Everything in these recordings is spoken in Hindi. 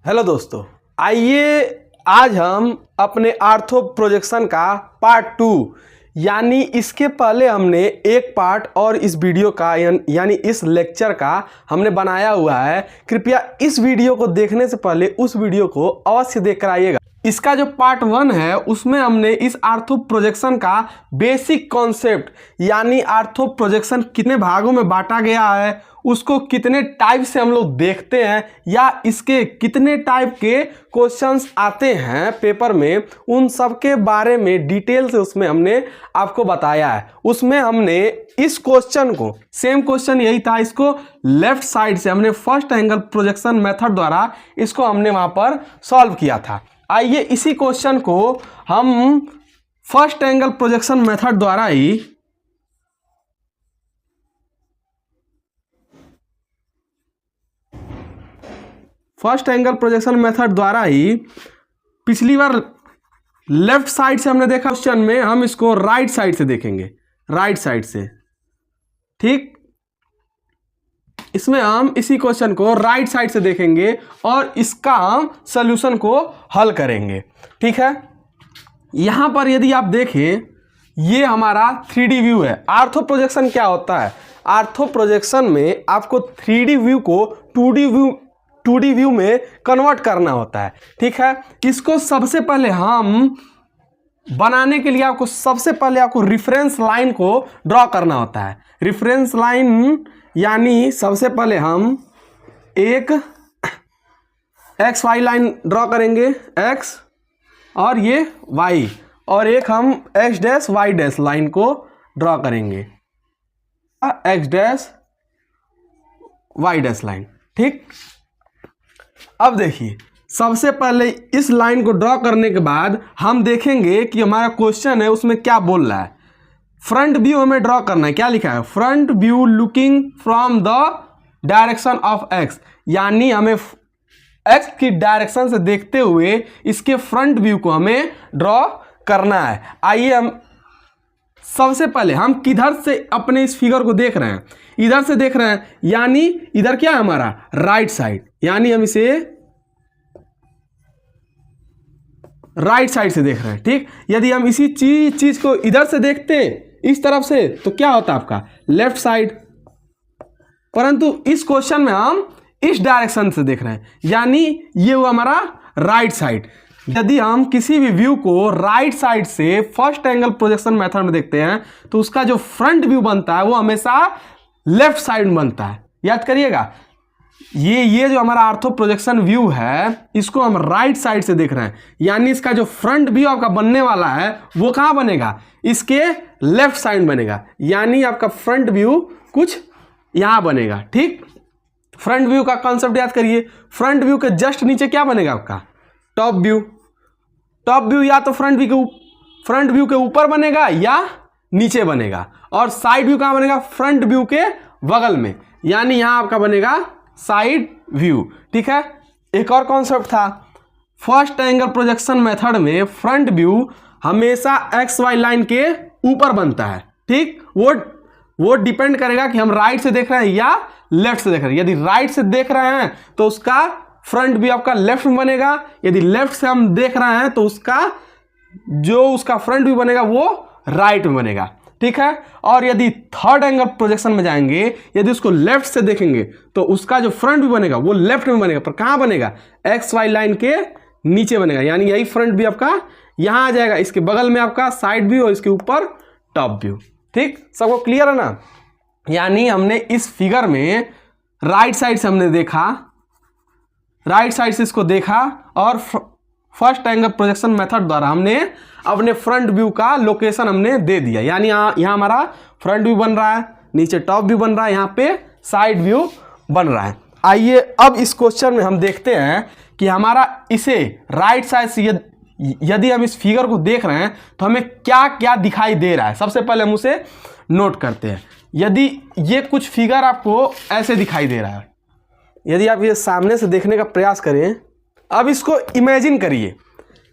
हेलो दोस्तों, आइए आज हम अपने आर्थो प्रोजेक्शन का पार्ट 2 यानी इसके पहले हमने एक पार्ट और इस वीडियो का यानी इस लेक्चर का हमने बनाया हुआ है। कृपया इस वीडियो को देखने से पहले उस वीडियो को अवश्य देख कर आइएगा। इसका जो पार्ट 1 है उसमें हमने इस आर्थो प्रोजेक्शन का बेसिक कॉन्सेप्ट यानी आर्थो प्रोजेक्शन कितने भागों में बांटा गया है, उसको कितने टाइप से हम लोग देखते हैं या इसके कितने टाइप के क्वेश्चंस आते हैं पेपर में, उन सब के बारे में डिटेल से उसमें हमने आपको बताया है। उसमें हमने इस क्वेश्चन को, सेम क्वेश्चन यही था, इसको लेफ्ट साइड से हमने फर्स्ट एंगल प्रोजेक्शन मेथड द्वारा इसको हमने वहां पर सॉल्व किया था। आइए इसी क्वेश्चन को हम फर्स्ट एंगल प्रोजेक्शन मेथड द्वारा ही पिछली बार लेफ्ट साइड से हमने देखा क्वेश्चन में, हम इसको राइट साइड से देखेंगे, राइट साइड से। ठीक, इसमें हम इसी क्वेश्चन को राइट साइड से देखेंगे और इसका हम सॉल्यूशन को हल करेंगे। ठीक है, यहां पर यदि आप देखें, ये हमारा 3D व्यू है। आर्थो प्रोजेक्शन क्या होता है? आर्थो प्रोजेक्शन में आपको 3D व्यू को 2D व्यू में कन्वर्ट करना होता है। ठीक है, इसको सबसे पहले हम बनाने के लिए आपको रेफरेंस लाइन को ड्रॉ करना होता है। रेफरेंस लाइन यानी सबसे पहले हम एक एक्स वाई लाइन ड्रॉ करेंगे, एक्स और ये वाई, और एक हम X dash Y dash line को ड्रॉ करेंगे, X dash Y dash line. ठीक, अब देखिए, सबसे पहले इस लाइन को ड्रॉ करने के बाद हम देखेंगे कि हमारा क्वेश्चन है उसमें क्या बोल रहा है। फ्रंट व्यू हमें ड्रॉ करना है। क्या लिखा है? Front view looking from the direction of x, यानी हमें एक्स की डायरेक्शन से देखते हुए इसके फ्रंट व्यू को हमें ड्रॉ करना है। आइए हम सबसे पहले हम किधर से अपने इस फिगर को देख रहे हैं? इधर से देख रहे हैं, यानी इधर क्या है हमारा? राइट साइड, यानी हम इसे राइट साइड से देख रहे हैं। ठीक, यदि हम इसी चीज को इधर से देखते हैं इस तरफ से तो क्या होता है आपका? Left side. परंतु इस क्वेश्चन में हम इस डायरेक्शन से देख रहे हैं, यानी ये हुआ हमारा राइट साइड। यदि हम किसी भी व्यू को राइट साइड से फर्स्ट एंगल प्रोजेक्शन मेथड में देखते हैं तो उसका जो फ्रंट व्यू बनता है वो हमेशा लेफ्ट साइड में बनता है। याद करिएगा, ये जो हमारा आर्थो प्रोजेक्शन व्यू है इसको हम राइट साइड से देख रहे हैं, यानी इसका जो फ्रंट व्यू आपका बनने वाला है वो कहां बनेगा? इसके लेफ्ट साइड बनेगा, यानी आपका फ्रंट व्यू कुछ यहां बनेगा। ठीक, फ्रंट व्यू का कॉन्सेप्ट याद करिए। फ्रंट व्यू के जस्ट नीचे क्या बनेगा आपका? Top view. टॉप व्यू या तो फ्रंट व्यू के ऊपर बनेगा या नीचे बनेगा, और साइड व्यू कहां बनेगा? फ्रंट व्यू के बगल में, यानी यहां आपका बनेगा साइड व्यू। ठीक है, एक और कॉन्सेप्ट था, फर्स्ट एंगल प्रोजेक्शन मेथड में फ्रंट व्यू हमेशा एक्स वाई लाइन के ऊपर बनता है। ठीक, वो डिपेंड करेगा कि हम राइट से देख रहे हैं या लेफ्ट से देख रहे हैं। यदि राइट से देख रहे हैं तो उसका फ्रंट व्यू आपका लेफ्ट में बनेगा, यदि लेफ्ट से हम देख रहे हैं तो उसका फ्रंट व्यू बनेगा वो राइट में बनेगा। ठीक है, और यदि थर्ड एंगल प्रोजेक्शन में जाएंगे, यदि उसको लेफ्ट से देखेंगे तो उसका जो फ्रंट व्यू बनेगा वो लेफ्ट में बनेगा, पर कहां बनेगा? एक्स वाई लाइन के नीचे बनेगा, यानी यही फ्रंट व्यू आपका यहां आ जाएगा, इसके बगल में आपका साइड व्यू और इसके ऊपर टॉप व्यू। ठीक, सबको क्लियर है ना? यानी हमने इस फिगर में राइट साइड से हमने देखा, राइट साइड से इसको देखा और फर्स्ट एंगल प्रोजेक्शन मेथड द्वारा हमने अपने फ्रंट व्यू का लोकेशन हमने दे दिया, यानी यहाँ हमारा फ्रंट व्यू बन रहा है, नीचे टॉप व्यू बन रहा है, यहाँ पे साइड व्यू बन रहा है। आइए अब इस क्वेश्चन में हम देखते हैं कि हमारा इसे राइट साइड से यदि हम इस फिगर को देख रहे हैं तो हमें क्या क्या दिखाई दे रहा है। सबसे पहले हम उसे नोट करते हैं। यदि ये कुछ फिगर आपको ऐसे दिखाई दे रहा है, यदि आप ये सामने से देखने का प्रयास करें, अब इसको इमेजिन करिए,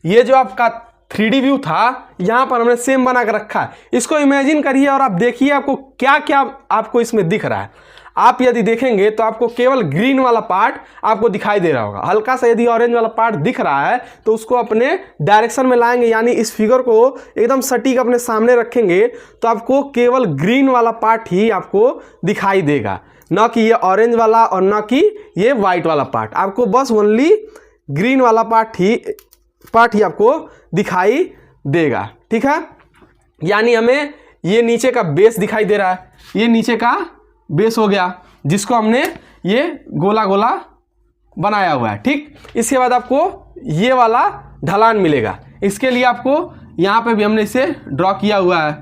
ये जो आपका 3D व्यू था यहाँ पर हमने सेम बना कर रखा है, इसको इमेजिन करिए और आप देखिए आपको क्या क्या आपको इसमें दिख रहा है। आप यदि देखेंगे तो आपको केवल ग्रीन वाला पार्ट आपको दिखाई दे रहा होगा। हल्का सा यदि ऑरेंज वाला पार्ट दिख रहा है तो उसको अपने डायरेक्शन में लाएंगे, यानी इस फिगर को एकदम सटीक अपने सामने रखेंगे तो आपको केवल ग्रीन वाला पार्ट ही आपको दिखाई देगा, ना कि ये ऑरेंज वाला और ना कि ये वाइट वाला पार्ट। आपको बस ओनली ग्रीन वाला पार्ट ही आपको दिखाई देगा। ठीक है, यानी हमें ये नीचे का बेस दिखाई दे रहा है, ये नीचे का बेस हो गया जिसको हमने ये गोला गोला बनाया हुआ है। ठीक, इसके बाद आपको ये वाला ढलान मिलेगा। इसके लिए आपको यहाँ पे भी हमने इसे ड्रॉ किया हुआ है।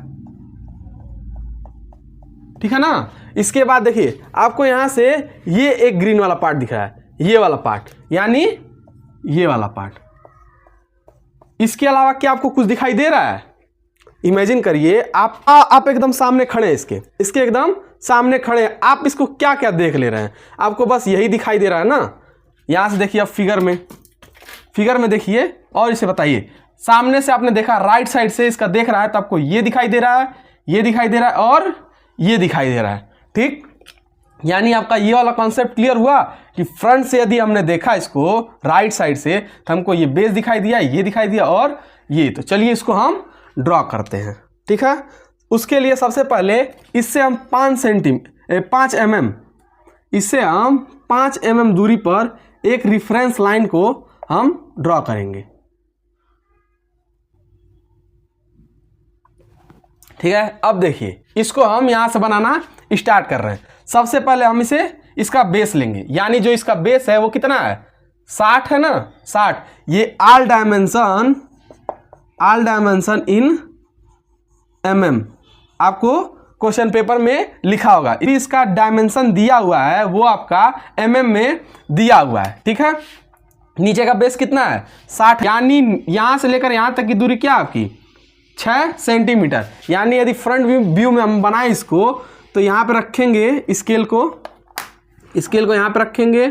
ठीक है ना। इसके बाद देखिए आपको यहाँ से ये एक ग्रीन वाला पार्ट दिख रहा है, ये वाला पार्ट यानी ये वाला पार्ट। इसके अलावा क्या आपको कुछ दिखाई दे रहा है? इमेजिन करिए आप एकदम सामने खड़े हैं, इसके एकदम सामने खड़े हैं, आप इसको क्या क्या देख ले रहे हैं? आपको बस यही दिखाई दे रहा है ना। यहाँ से देखिए आप फिगर में देखिए और इसे बताइए। सामने से आपने देखा, राइट साइड से इसका देख रहा है तो आपको ये दिखाई दे रहा है, ये दिखाई दे रहा है और ये दिखाई दे रहा है। ठीक, यानी आपका ये वाला कॉन्सेप्ट क्लियर हुआ कि फ्रंट से यदि हमने देखा इसको राइट साइड से तो हमको ये बेस दिखाई दिया, ये दिखाई दिया और ये। तो चलिए इसको हम ड्रॉ करते हैं। ठीक है, उसके लिए सबसे पहले इससे हम 5 mm इससे हम 5 mm दूरी पर एक रिफरेंस लाइन को हम ड्रॉ करेंगे। ठीक है, अब देखिए इसको हम यहां से बनाना स्टार्ट कर रहे हैं। सबसे पहले हम इसका बेस लेंगे, यानी जो इसका बेस है वो कितना है? 60 है ना, 60। ये ऑल डायमेंशन इन mm आपको क्वेश्चन पेपर में लिखा होगा। इसका डायमेंशन दिया हुआ है वो आपका mm में दिया हुआ है। ठीक है, नीचे का बेस कितना है? 60, यानी यहां से लेकर यहां तक की दूरी क्या आपकी? 6 सेंटीमीटर। यानी यदि फ्रंट व्यू में हम बनाए इसको तो यहाँ पे रखेंगे स्केल को यहाँ पे रखेंगे,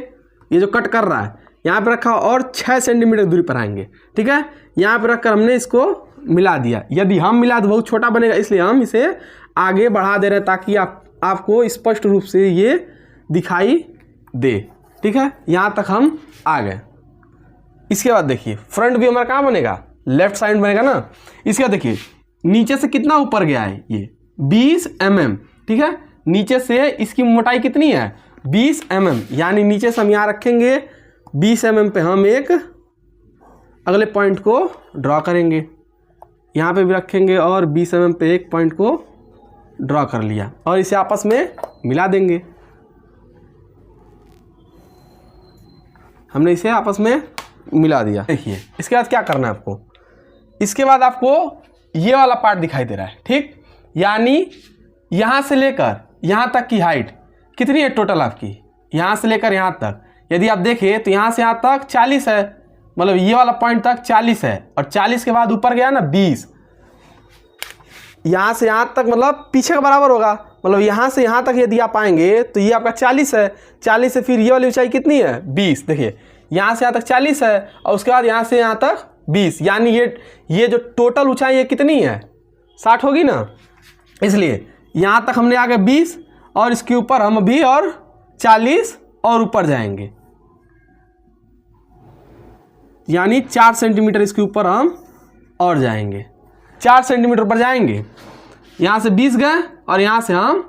ये जो कट कर रहा है यहाँ पे रखा और 6 सेंटीमीटर दूरी पर आएंगे। ठीक है, यहाँ पे रखकर हमने इसको मिला दिया। यदि हम मिला तो बहुत छोटा बनेगा, इसलिए हम इसे आगे बढ़ा दे रहे हैं ताकि आपको स्पष्ट रूप से ये दिखाई दे। ठीक है, यहाँ तक हम आ गए। इसके बाद देखिए फ्रंट व्यू हमारा कहाँ बनेगा? लेफ्ट साइड बनेगा ना। इसके बाद देखिए नीचे से कितना ऊपर गया है? ये 20 mm। ठीक है, नीचे से इसकी मोटाई कितनी है? 20 mm। यानी नीचे से हम यहाँ रखेंगे 20 mm पे हम एक अगले पॉइंट को ड्रॉ करेंगे, यहाँ पे भी रखेंगे और 20 mm पे एक पॉइंट को ड्रॉ कर लिया और इसे आपस में मिला देंगे। हमने इसे आपस में मिला दिया। देखिए इसके बाद क्या करना है आपको? इसके बाद आपको ये वाला पार्ट दिखाई दे रहा है। ठीक, यानी यहाँ से लेकर यहाँ तक की हाइट कितनी है टोटल आपकी? यहाँ से लेकर यहाँ तक यदि आप देखें तो यहाँ से यहाँ तक 40 है, मतलब ये वाला पॉइंट तक 40 है और 40 के बाद ऊपर गया ना 20। यहाँ से यहाँ तक मतलब पीछे का बराबर होगा, मतलब यहाँ से यहाँ तक यदि आप आएंगे तो ये आपका 40 है। 40 से फिर ये वाली ऊंचाई कितनी है? 20। देखिए यहाँ से यहाँ तक 40 है और उसके बाद यहाँ से यहाँ तक 20, यानी ये जो टोटल ऊंचाई है कितनी है? 60 होगी ना। इसलिए यहाँ तक हमने आगे 20 और इसके ऊपर हम अभी और 40 और ऊपर जाएंगे, यानी 4 सेंटीमीटर इसके ऊपर हम और जाएंगे। 4 सेंटीमीटर ऊपर जाएंगे, यहाँ से 20 गए और यहाँ से हम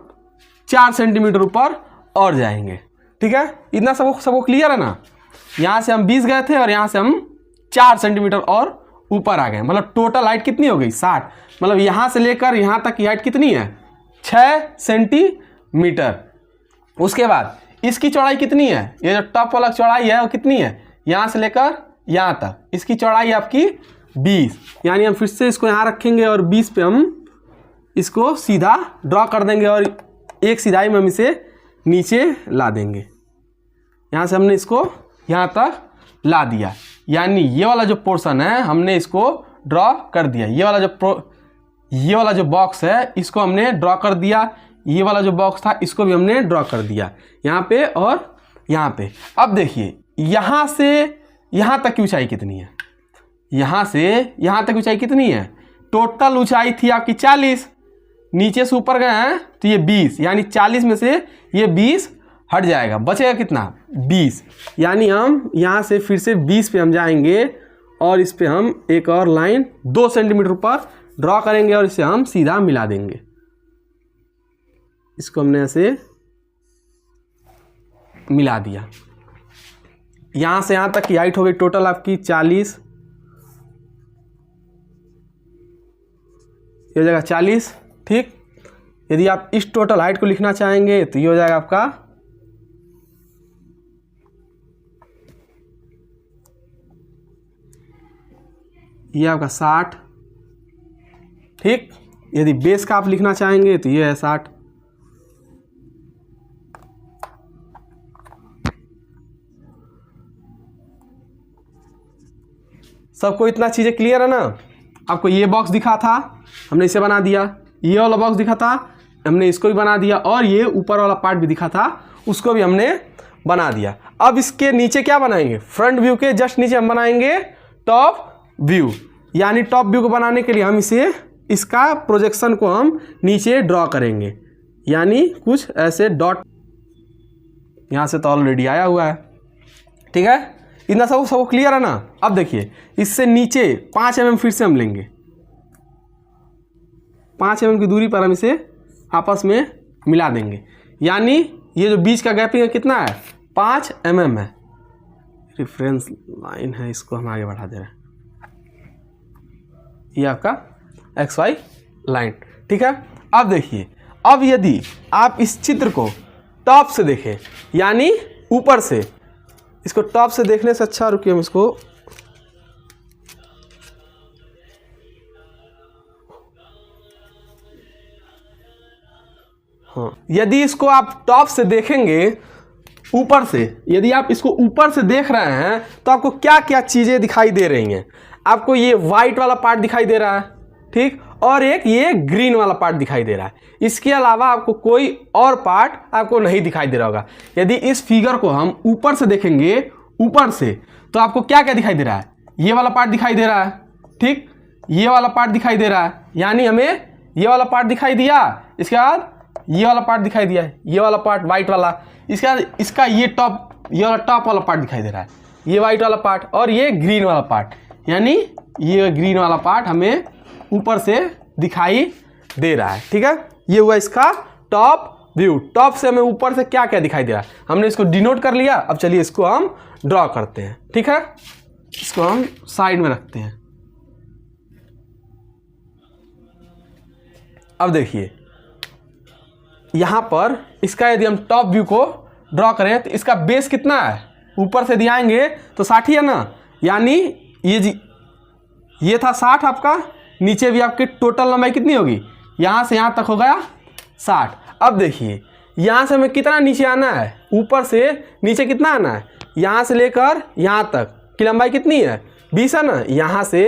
4 सेंटीमीटर ऊपर और जाएंगे। ठीक है, इतना सबको क्लियर है ना। यहाँ से हम 20 गए थे और यहाँ से हम 4 सेंटीमीटर और ऊपर आ गए, मतलब टोटल हाइट कितनी हो गई? 60। मतलब यहाँ से लेकर यहाँ तक की हाइट कितनी है? 6 सेंटीमीटर। उसके बाद इसकी चौड़ाई कितनी है? ये जो टॉप वाला चौड़ाई है वो कितनी है? यहाँ से लेकर यहाँ तक इसकी चौड़ाई आपकी 20, यानी हम फिर से इसको यहाँ रखेंगे और 20 पे हम इसको सीधा ड्रॉ कर देंगे और एक सीधाई में हम इसे नीचे ला देंगे। यहाँ से हमने इसको यहाँ तक ला दिया, यानी ये वाला जो पोर्शन है हमने इसको ड्रॉ कर दिया। ये वाला जो बॉक्स है इसको हमने ड्रॉ कर दिया, ये वाला जो बॉक्स था इसको भी हमने ड्रॉ कर दिया यहाँ पे और यहाँ पे। अब देखिए यहाँ से यहाँ तक की ऊंचाई कितनी है? यहाँ से यहाँ तक ऊंचाई कितनी है? टोटल ऊंचाई थी आपकी 40, नीचे से ऊपर गए हैं तो ये 20, यानी 40 में से ये 20 हट जाएगा, बचेगा कितना 20। यानी हम यहाँ से फिर से 20 पे हम जाएंगे और इस पे हम एक और लाइन 2 सेंटीमीटर पर ड्रॉ करेंगे और इसे हम सीधा मिला देंगे। इसको हमने ऐसे मिला दिया। यहाँ से यहाँ तक की हाइट हो गई टोटल आपकी 40, ये हो जाएगा 40। ठीक, यदि आप इस टोटल हाइट को लिखना चाहेंगे तो ये हो जाएगा आपका ये आपका 60। ठीक, यदि बेस का आप लिखना चाहेंगे तो ये है 60। सबको इतना चीज़ें क्लियर है ना। आपको ये बॉक्स दिखा था, हमने इसे बना दिया। ये वाला बॉक्स दिखा था, हमने इसको भी बना दिया। और ये ऊपर वाला पार्ट भी दिखा था, उसको भी हमने बना दिया। अब इसके नीचे क्या बनाएंगे, फ्रंट व्यू के जस्ट नीचे हम बनाएंगे टॉप व्यू। यानी टॉप व्यू को बनाने के लिए हम इसका प्रोजेक्शन को हम नीचे ड्रॉ करेंगे, यानी कुछ ऐसे डॉट। यहाँ से तो ऑलरेडी आया हुआ है। ठीक है, इतना सबको क्लियर है ना। अब देखिए, इससे नीचे 5 mm फिर से हम लेंगे। 5 mm की दूरी पर हम इसे आपस में मिला देंगे। यानी ये जो बीच का गैपिंग है कितना है, 5 mm है। रेफरेंस लाइन है, इसको हम आगे बढ़ा दे रहे हैं। ये आपका XY लाइन। ठीक है, अब देखिए, अब यदि आप इस चित्र को टॉप से देखें, यानी ऊपर से, इसको टॉप से देखने से अच्छा, रुकिए हम इसको यदि इसको आप टॉप से देखेंगे, ऊपर से, यदि आप इसको ऊपर से देख रहे हैं तो आपको क्या क्या चीज़ें दिखाई दे रही हैं। आपको ये वाइट वाला पार्ट दिखाई दे रहा है, ठीक, और एक ये ग्रीन वाला पार्ट दिखाई दे रहा है। इसके अलावा आपको कोई और पार्ट आपको नहीं दिखाई दे रहा होगा। यदि इस फिगर को हम ऊपर से देखेंगे, ऊपर से, तो आपको क्या क्या दिखाई दे रहा है, ये वाला पार्ट दिखाई दे रहा है, ठीक, ये वाला पार्ट दिखाई दे रहा है, यानी हमें ये वाला पार्ट दिखाई दिया, इसके बाद ये वाला पार्ट दिखाई दिया, ये वाला पार्ट वाइट वाला, इसके बाद इसका ये वाला टॉप वाला पार्ट दिखाई दे रहा है, ये वाइट वाला पार्ट, और ये ग्रीन वाला पार्ट, यानी ये ग्रीन वाला पार्ट हमें ऊपर से दिखाई दे रहा है। ठीक है, ये हुआ इसका टॉप व्यू। टॉप से हमें ऊपर से क्या क्या दिखाई दे रहा है, हमने इसको डिनोट कर लिया। अब चलिए इसको हम ड्रॉ करते हैं। ठीक है, इसको हम साइड में रखते हैं। अब देखिए, यहां पर इसका यदि हम टॉप व्यू को ड्रॉ करें तो इसका बेस कितना है, ऊपर से दिखाएंगे तो 60 ही है ना। यानी ये था 60 आपका, नीचे भी आपकी टोटल लंबाई कितनी होगी, यहां से यहां तक हो गया 60। अब देखिए, यहां से हमें कितना नीचे आना है, ऊपर से नीचे कितना आना है, यहां से लेकर यहां तक की लंबाई कितनी है, 20 है ना। यहां से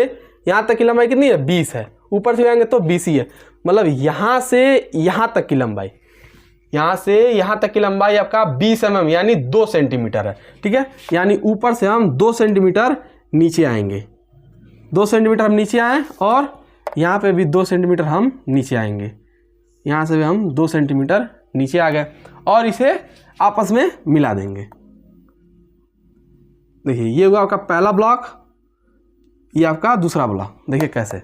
यहां तक की लंबाई कितनी है, 20 है। ऊपर से जाएंगे तो 20 ही है। मतलब यहां से यहां तक की लंबाई, यहाँ से यहाँ तक की लंबाई आपका 20 mm यानी 2 सेंटीमीटर है। ठीक है, यानी ऊपर से हम 2 सेंटीमीटर नीचे आएंगे, 2 सेंटीमीटर हम नीचे आए, और यहाँ पे भी 2 सेंटीमीटर हम नीचे आएंगे। यहाँ से भी हम 2 सेंटीमीटर नीचे आ गए और इसे आपस में मिला देंगे। देखिए, ये हुआ आपका पहला ब्लॉक, ये आपका दूसरा ब्लॉक। देखिए कैसे,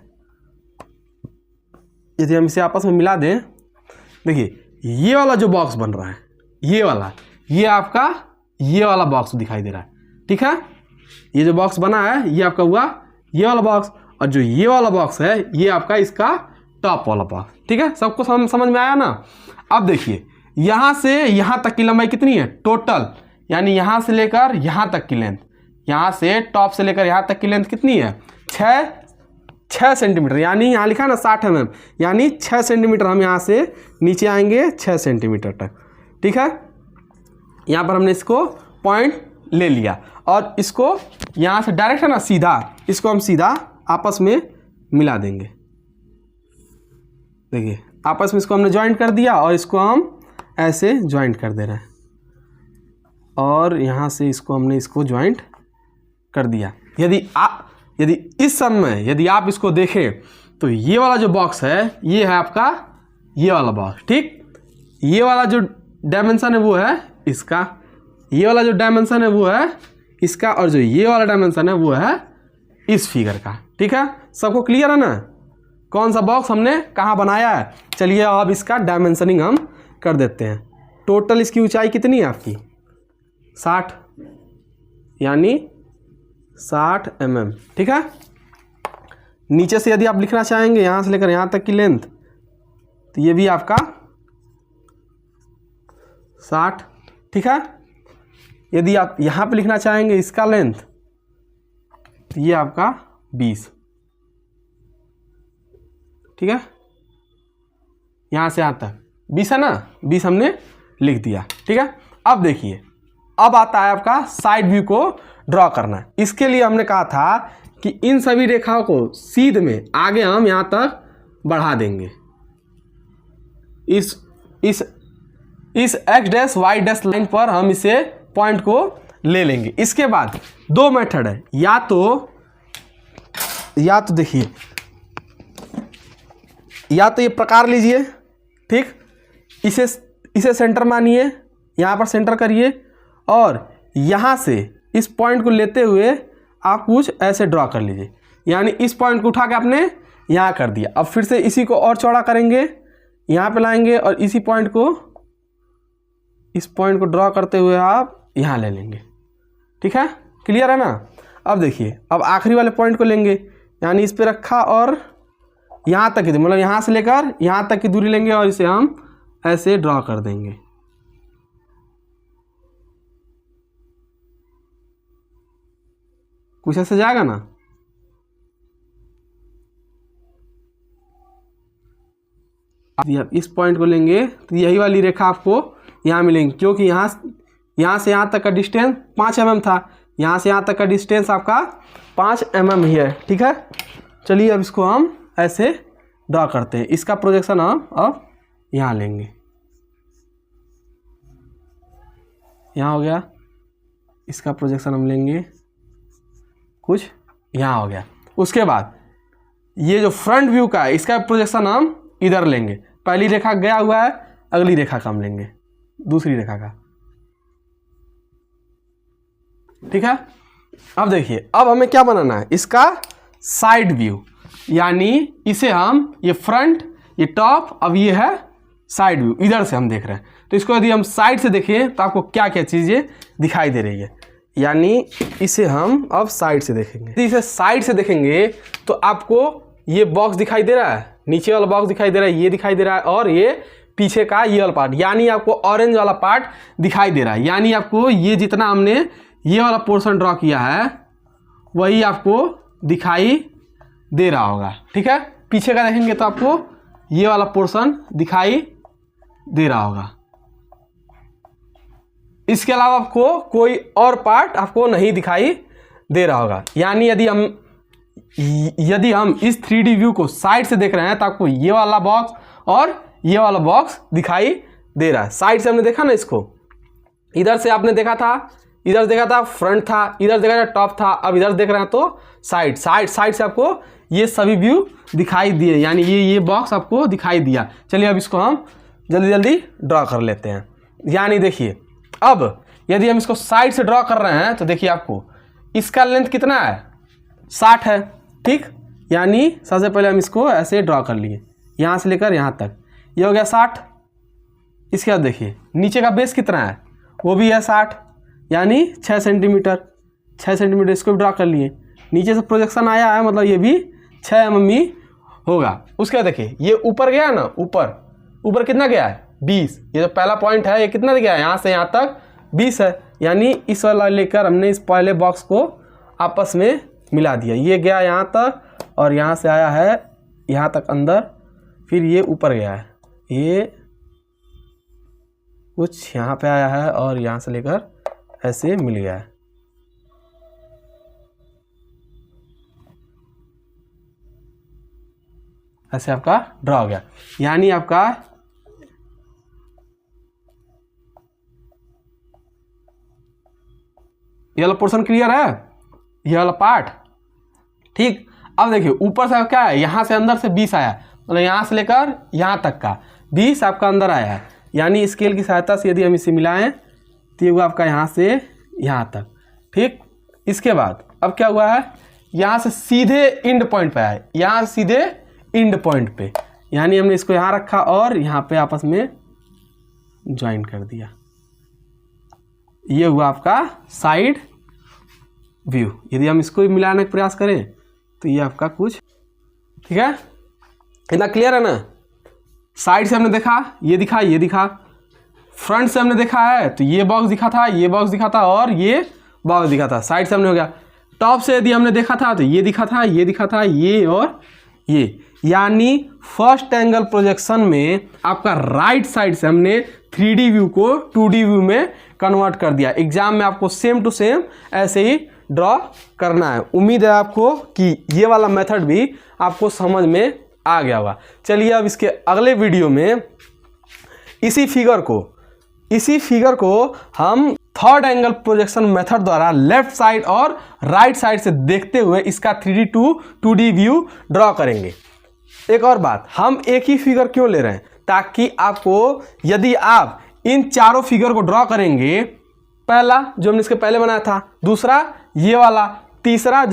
यदि हम इसे आपस में मिला दें, देखिए ये वाला जो बॉक्स बन रहा है, ये वाला, ये आपका ये वाला बॉक्स दिखाई दे रहा है। ठीक है, ये जो बॉक्स बना है ये आपका हुआ ये वाला बॉक्स, और जो ये वाला बॉक्स है ये आपका इसका टॉप वाला बॉक्स। ठीक है, सबको समझ में आया ना। अब देखिए, यहाँ से यहाँ तक की लंबाई कितनी है टोटल, यानी यहाँ से लेकर यहाँ तक की लेंथ, यहाँ से टॉप से लेकर यहाँ तक की लेंथ कितनी है, 6 सेंटीमीटर। यानी यहाँ लिखा है ना 60 mm, यानी 6 सेंटीमीटर हम यहाँ से नीचे आएंगे 6 सेंटीमीटर तक। ठीक है, यहाँ पर हमने इसको पॉइंट ले लिया और इसको यहाँ से डायरेक्ट है ना सीधा, इसको हम सीधा आपस में मिला देंगे। देखिए, आपस में इसको हमने ज्वाइंट कर दिया और इसको हम ऐसे ज्वाइंट कर दे रहे हैं, और यहाँ से इसको हमने इसको ज्वाइंट कर दिया। यदि इस समय यदि आप इसको देखें तो ये वाला जो बॉक्स है ये है आपका ये वाला बॉक्स, ठीक। ये वाला जो डायमेंशन है वो है इसका, ये वाला जो डायमेंशन है वो है इसका, और जो ये वाला डायमेंशन है वो है इस फिगर का, ठीक है। सबको क्लियर है ना, कौन सा बॉक्स हमने कहाँ बनाया है। चलिए अब इसका डायमेंशनिंग हम कर देते हैं। टोटल इसकी ऊंचाई कितनी है आपकी 60, यानी 60 mm, ठीक है। नीचे से यदि आप लिखना चाहेंगे यहाँ से लेकर यहाँ तक की लेंथ, तो ये भी आपका 60, ठीक है। यदि आप यहाँ पे लिखना चाहेंगे इसका लेंथ, तो ये आपका 20, ठीक है। यहाँ से यहाँ तक 20 है ना, 20 हमने लिख दिया, ठीक है। अब देखिए, अब आता है आपका साइड व्यू को ड्रॉ करना। इसके लिए हमने कहा था कि इन सभी रेखाओं को सीध में आगे हम यहाँ तक बढ़ा देंगे। इस X dash Y dash line पर हम इसे पॉइंट को ले लेंगे। इसके बाद दो मेथड है, या तो देखिए, या तो ये प्रकार लीजिए, ठीक। इसे सेंटर मानिए, यहाँ पर सेंटर करिए, और यहाँ से इस पॉइंट को लेते हुए आप कुछ ऐसे ड्रॉ कर लीजिए, यानी इस पॉइंट को उठा के आपने यहाँ कर दिया। अब फिर से इसी को और चौड़ा करेंगे, यहाँ पे लाएंगे और इसी पॉइंट को, इस पॉइंट को ड्रॉ करते हुए आप यहाँ ले लेंगे, ठीक है। क्लियर है ना। अब देखिए, अब आखिरी वाले पॉइंट को लेंगे, यानी इस पे रखा और यहाँ तक की, मतलब यहाँ से लेकर यहाँ तक की दूरी लेंगे और इसे हम ऐसे ड्रॉ कर देंगे। कुछ ऐसे जाएगा ना। अब इस पॉइंट को लेंगे तो यही वाली रेखा आपको यहाँ मिलेंगी, क्योंकि यहाँ से यहाँ तक का डिस्टेंस 5 mm था, यहाँ से यहाँ तक का डिस्टेंस आपका 5 mm ही है, ठीक है। चलिए अब इसको हम ऐसे ड्रॉ करते हैं। इसका प्रोजेक्शन हम अब यहाँ लेंगे, यहाँ हो गया। इसका प्रोजेक्शन हम लेंगे कुछ यहाँ हो गया। उसके बाद ये जो फ्रंट व्यू का है, इसका प्रोजेक्शन हम इधर लेंगे। पहली रेखा गया हुआ है, अगली रेखा का हम लेंगे, दूसरी रेखा का, ठीक है। अब देखिए, अब हमें क्या बनाना है, इसका साइड व्यू, यानी इसे हम, ये फ्रंट, ये टॉप, अब ये है साइड व्यू, इधर से हम देख रहे हैं। तो इसको यदि हम साइड से देखें तो आपको क्या क्या चीज़ें दिखाई दे रही है, यानी इसे हम अब साइड से देखेंगे। यदि इसे साइड से देखेंगे तो आपको ये बॉक्स दिखाई दे रहा है, नीचे वाला बॉक्स दिखाई दे रहा है, ये दिखाई दे रहा है, और ये पीछे का ये वाला पार्ट, यानी आपको ऑरेंज वाला पार्ट दिखाई दे रहा है। यानी आपको ये जितना हमने ये वाला पोर्शन ड्रॉ किया है वही आपको दिखाई दे रहा होगा, ठीक है। पीछे का देखेंगे तो आपको ये वाला पोर्शन दिखाई दे रहा होगा। इसके अलावा आपको कोई और पार्ट आपको नहीं दिखाई दे रहा होगा। यानी यदि हम इस 3D व्यू को साइड से देख रहे हैं तो आपको ये वाला बॉक्स और ये वाला बॉक्स दिखाई दे रहा है। साइड से हमने देखा ना इसको, इधर से आपने देखा था, इधर देखा था फ्रंट था, इधर देखा था टॉप था, अब इधर देख रहे हैं तो साइड से आपको ये सभी व्यू दिखाई दिए, यानी ये बॉक्स आपको दिखाई दिया। चलिए अब इसको हम जल्दी जल्दी ड्रॉ कर लेते हैं। यानी देखिए, अब यदि हम इसको साइड से ड्रॉ कर रहे हैं तो देखिए आपको इसका लेंथ कितना है, 60 है, ठीक। यानी सबसे पहले हम इसको ऐसे ड्रॉ कर लिए, यहाँ से लेकर यहाँ तक, ये हो गया 60। इसके बाद देखिए नीचे का बेस कितना है, वो भी है 60, यानी 6 सेंटीमीटर, 6 सेंटीमीटर इसको भी ड्रॉ कर लिए। नीचे से प्रोजेक्शन आया है, मतलब ये भी 6 mm ही होगा। उसके बाद देखिए ये ऊपर गया ना, ऊपर कितना गया है, 20। ये जो पहला पॉइंट है ये कितना गया है, यहाँ से यहाँ तक 20 है, यानी इस वाला लेकर हमने इस पहले बॉक्स को आपस में मिला दिया। ये गया यहाँ तक और यहाँ से आया है यहाँ तक अंदर, फिर ये ऊपर गया है, ये कुछ यहाँ पे आया है और यहाँ से लेकर ऐसे मिल गया है। ऐसे आपका ड्रॉ हो गया। यानी आपका ये वाला पोर्शन क्लियर है, ये वाला पार्ट, ठीक। अब देखिए ऊपर से क्या है, यहाँ से अंदर से 20 आया, मतलब यहाँ से लेकर यहाँ तक का, 20 आपका अंदर आया है, यानी स्केल की सहायता से यदि हम इसे मिलाएं तो ये हुआ आपका यहाँ से यहाँ तक। ठीक, इसके बाद अब क्या हुआ है, यहाँ से सीधे एंड पॉइंट पे आए, यहाँ सीधे एंड पॉइंट पे, यानी हमने इसको यहाँ रखा और यहाँ पे आपस में ज्वाइन कर दिया। ये हुआ आपका साइड व्यू। यदि हम इसको मिलाने का प्रयास करें तो ये आपका कुछ, ठीक है, इतना क्लियर है ना। साइड से हमने देखा, ये दिखा, ये दिखा। फ्रंट से हमने देखा है तो ये बॉक्स दिखा था, ये बॉक्स दिखा था और ये बॉक्स दिखा था। साइड से हमने हो गया। टॉप से यदि हमने देखा था तो ये दिखा था, ये दिखा था, ये और ये, यानी फर्स्ट एंगल प्रोजेक्शन में आपका राइट साइड से हमने 3D व्यू को 2D व्यू में कन्वर्ट कर दिया। एग्जाम में आपको सेम टू सेम ऐसे ही ड्रॉ करना है। उम्मीद है आपको कि ये वाला मेथड भी आपको समझ में आ गया होगा। चलिए अब इसके अगले वीडियो में इसी फिगर को हम थर्ड एंगल प्रोजेक्शन मेथड द्वारा लेफ्ट साइड और राइट साइड से देखते हुए इसका 3D to 2D view draw करेंगे। एक और बात, हम एक ही फिगर क्यों ले रहे हैं, ताकि आपको, यदि आप इन चारों फिगर को ड्रॉ करेंगे, पहला जो हमने इसके पहले बनाया था, दूसरा ये वाला, तीसरा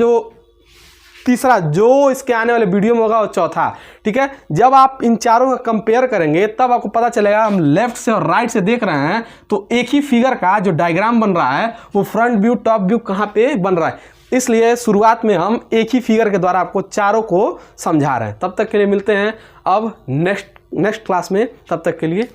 जो इसके आने वाले वीडियो में होगा, और चौथा, ठीक है। जब आप इन चारों का कंपेयर करेंगे तब आपको पता चलेगा हम लेफ्ट से और राइट से देख रहे हैं तो एक ही फिगर का जो डायग्राम बन रहा है वो फ्रंट व्यू टॉप व्यू कहाँ पे बन रहा है। इसलिए शुरुआत में हम एक ही फिगर के द्वारा आपको चारों को समझा रहे हैं। तब तक के लिए मिलते हैं अब नेक्स्ट क्लास में। तब तक के लिए